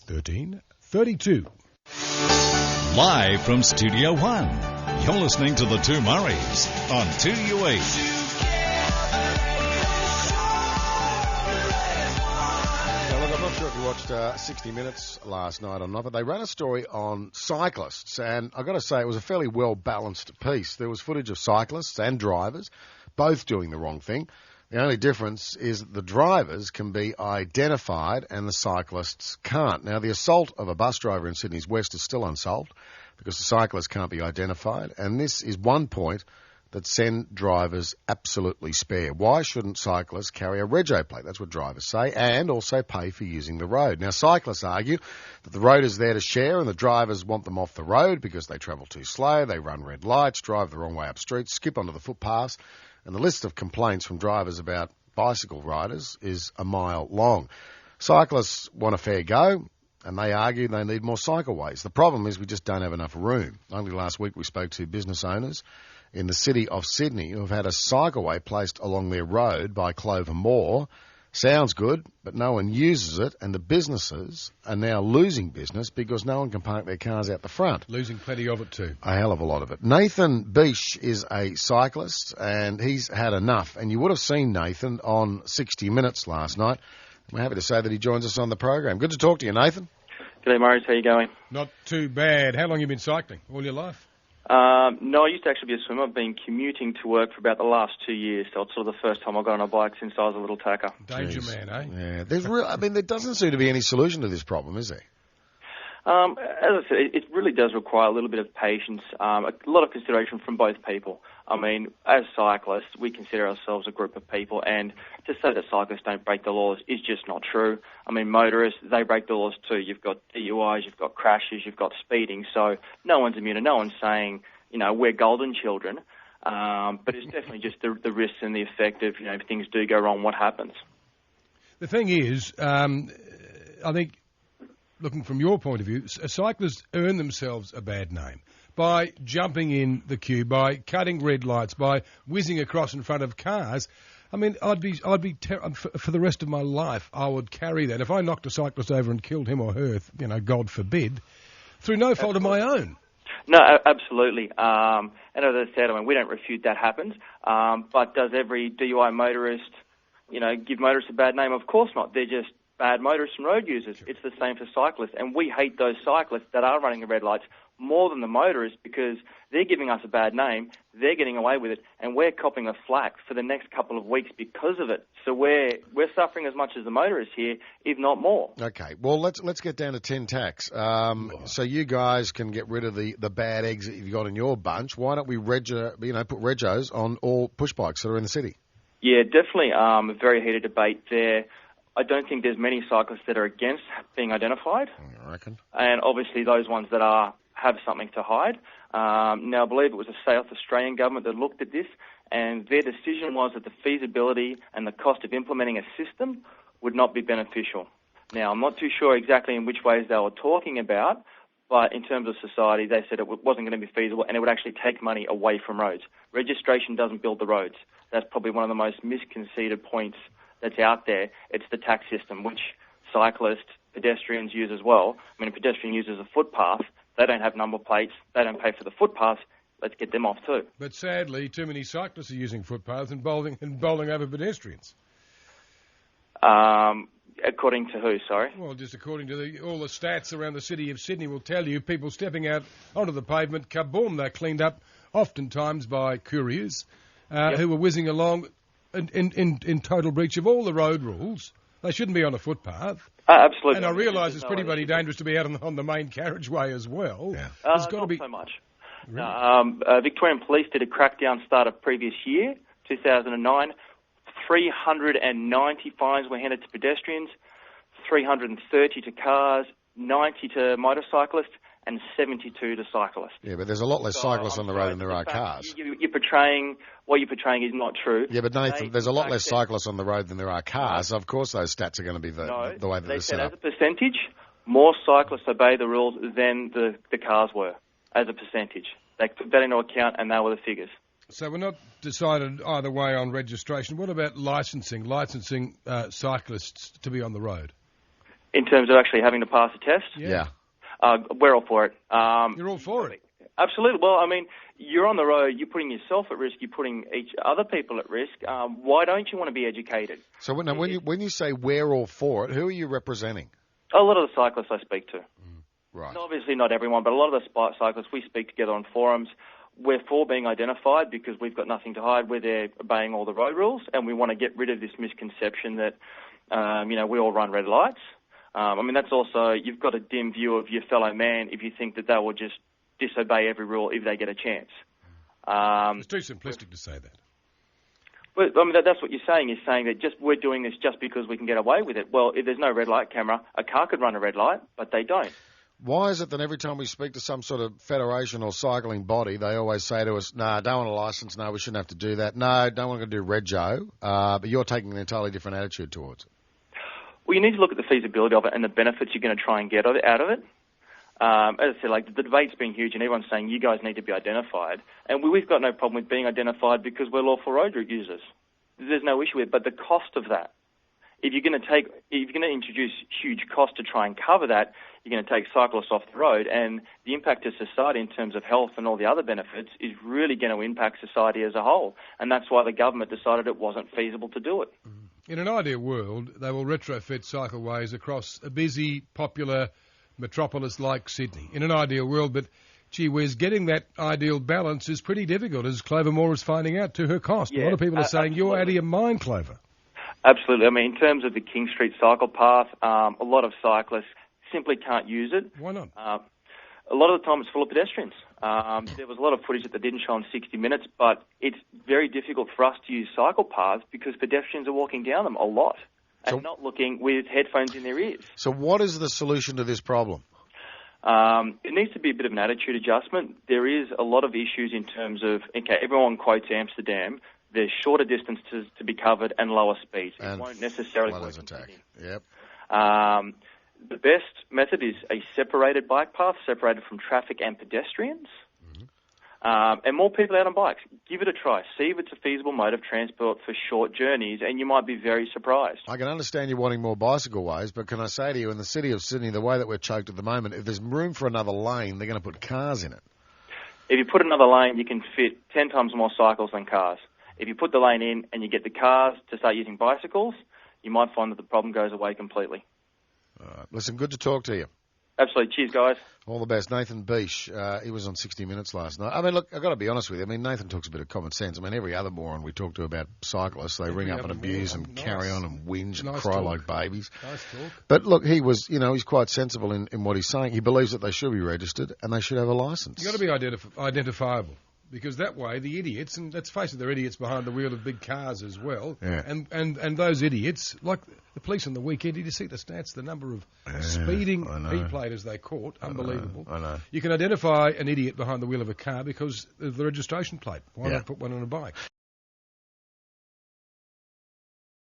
1332. Live from Studio One, you're listening to the Two Murrays on 2UE. I'm not sure if you watched 60 Minutes last night or not, but they ran a story on cyclists, and I've got to say it was a fairly well-balanced piece. There was footage of cyclists and drivers both doing the wrong thing. The only difference is that the drivers can be identified and the cyclists can't. Now, the assault of a bus driver in Sydney's West is still unsolved because the cyclist can't be identified, and this is one point that send drivers absolutely spare. Why shouldn't cyclists carry a rego plate? That's what drivers say, and also pay for using the road. Now, cyclists argue that the road is there to share and the drivers want them off the road because they travel too slow, they run red lights, drive the wrong way up streets, skip onto the footpaths, and the list of complaints from drivers about bicycle riders is a mile long. Cyclists want a fair go, and they argue they need more cycleways. The problem is we just don't have enough room. Only last week we spoke to business owners in the city of Sydney who have had a cycleway placed along their road by Clover Moore. Sounds good, but no one uses it, and the businesses are now losing business because no one can park their cars out the front. Losing plenty of it too. A hell of a lot of it. Nathan Beesh is a cyclist, and he's had enough. And you would have seen Nathan on 60 Minutes last night. We're happy to say that he joins us on the program. Good to talk to you, Nathan. G'day, Murrays. How you going? Not too bad. How long have you been cycling? All your life? No, I used to actually be a swimmer. I've been commuting to work for about the last 2 years, so it's sort of the first time I got on a bike since I was a little tacker. Danger man, eh? Yeah, there doesn't seem to be any solution to this problem, is there? As I said, it really does require a little bit of patience, a lot of consideration from both people. I mean, as cyclists, we consider ourselves a group of people, and to say that cyclists don't break the laws is just not true. I mean, motorists, they break the laws too. You've got DUIs, you've got crashes, you've got speeding, so no one's immune, and no one's saying, we're golden children, but it's definitely just the risks and the effect of, if things do go wrong, what happens. The thing is, I think, looking from your point of view, cyclists earn themselves a bad name by jumping in the queue, by cutting red lights, by whizzing across in front of cars. I mean, for the rest of my life, I would carry that. If I knocked a cyclist over and killed him or her, God forbid, through no fault of my own. No, absolutely. And as I said, we don't refute that happens. But does every DUI motorist, give motorists a bad name? Of course not. They're just bad motorists and road users. Sure. It's the same for cyclists. And we hate those cyclists that are running the red lights more than the motorists because they're giving us a bad name, they're getting away with it, and we're copping a flack for the next couple of weeks because of it. So we're suffering as much as the motorists here, if not more. Okay, well, let's get down to 10 tax. So you guys can get rid of the bad eggs that you've got in your bunch. Why don't we put regos on all push bikes that are in the city? Yeah, definitely a very heated debate there. I don't think there's many cyclists that are against being identified. I reckon. And obviously those ones that have something to hide. Now, I believe it was the South Australian government that looked at this, and their decision was that the feasibility and the cost of implementing a system would not be beneficial. Now, I'm not too sure exactly in which ways they were talking about, but in terms of society, they said it wasn't going to be feasible, and it would actually take money away from roads. Registration doesn't build the roads. That's probably one of the most misconceived points that's out there. It's the tax system, which cyclists, pedestrians use as well. I mean, a pedestrian uses a footpath. They don't have number plates. They don't pay for the footpaths. Let's get them off too. But sadly, too many cyclists are using footpaths and bowling over pedestrians. According to who, sorry? Well, just according to all the stats around the city of Sydney will tell you, people stepping out onto the pavement, kaboom, they're cleaned up oftentimes by couriers who were whizzing along in total breach of all the road rules. They shouldn't be on a footpath. Absolutely. And I realise it's pretty bloody dangerous to be out on the main carriageway as well. Yeah. Not so much. Really? Victorian Police did a crackdown start of previous year, 2009. 390 fines were handed to pedestrians, 330 to cars, 90 to motorcyclists, and 72 to cyclists. Yeah, but there's a lot less cyclists on the road than there are cars. What you're portraying is not true. Yeah, but Nathan, there's a lot less cyclists on the road than there are cars. Of course those stats are going to be the way that they're set up. As a percentage, more cyclists obey the rules than the cars were, as a percentage. They took that into account, and they were the figures. So we're not decided either way on registration. What about licensing cyclists to be on the road? In terms of actually having to pass a test? Yeah. We're all for it. You're all for it? Absolutely. Well, I mean, you're on the road, you're putting yourself at risk, you're putting each other people at risk. Why don't you want to be educated? So when you say we're all for it, who are you representing? A lot of the cyclists I speak to. Right. And obviously not everyone, but a lot of the cyclists we speak together on forums. We're for being identified because we've got nothing to hide. We're there obeying all the road rules, and we want to get rid of this misconception that, we all run red lights. I mean, that's also, you've got a dim view of your fellow man if you think that they will just disobey every rule if they get a chance. It's too simplistic to say that. But, I mean, that's what you're saying. You're saying that we're doing this just because we can get away with it. Well, if there's no red light camera, a car could run a red light, but they don't. Why is it that every time we speak to some sort of federation or cycling body, they always say to us, no, don't want a licence, no, we shouldn't have to do that, no, don't want to do Red Joe, but you're taking an entirely different attitude towards it? Well, you need to look at the feasibility of it and the benefits you're going to try and get out of it. As I said, like, the debate's been huge and everyone's saying you guys need to be identified. And we've got no problem with being identified because we're lawful road users. There's no issue with it. But the cost of that, if you're going to introduce huge cost to try and cover that, you're going to take cyclists off the road, and the impact to society in terms of health and all the other benefits is really going to impact society as a whole. And that's why the government decided it wasn't feasible to do it. In an ideal world, they will retrofit cycleways across a busy, popular metropolis like Sydney. In an ideal world, but gee whiz, getting that ideal balance is pretty difficult, as Clover Moore is finding out to her cost. Yeah, a lot of people are saying, absolutely. you're out of your mind, Clover. Absolutely. I mean, in terms of the King Street cycle path, a lot of cyclists simply can't use it. Why not? A lot of the time it's full of pedestrians. There was a lot of footage that they didn't show on 60 Minutes, but it's very difficult for us to use cycle paths because pedestrians are walking down them a lot and not looking with headphones in their ears. So what is the solution to this problem? It needs to be a bit of an attitude adjustment. There is a lot of issues in terms of, okay, everyone quotes Amsterdam. There's shorter distances to be covered and lower speeds. It won't necessarily work. Yep. The best method is a separated bike path, separated from traffic and pedestrians, and more people out on bikes. Give it a try. See if it's a feasible mode of transport for short journeys, and you might be very surprised. I can understand you wanting more bicycle ways, but can I say to you, in the city of Sydney, the way that we're choked at the moment, if there's room for another lane, they're going to put cars in it. If you put another lane, you can fit 10 times more cycles than cars. If you put the lane in and you get the cars to start using bicycles, you might find that the problem goes away completely. All right. Listen, good to talk to you. Absolutely. Cheers, guys. All the best. Nathan Beesh, he was on 60 Minutes last night. I mean, look, I've got to be honest with you. I mean, Nathan talks a bit of common sense. I mean, every other moron we talk to about cyclists, they ring up and abuse and carry on and whinge and cry like babies. Nice talk. But look, he was, he's quite sensible in what he's saying. He believes that they should be registered and they should have a licence. You've got to be identifiable. Because that way, the idiots, and let's face it, they're idiots behind the wheel of big cars as well. Yeah. And those idiots, like the police on the weekend, did you see the stats? The number of speeding P-platers they caught, unbelievable. I know. You can identify an idiot behind the wheel of a car because of the registration plate. Why not put one on a bike?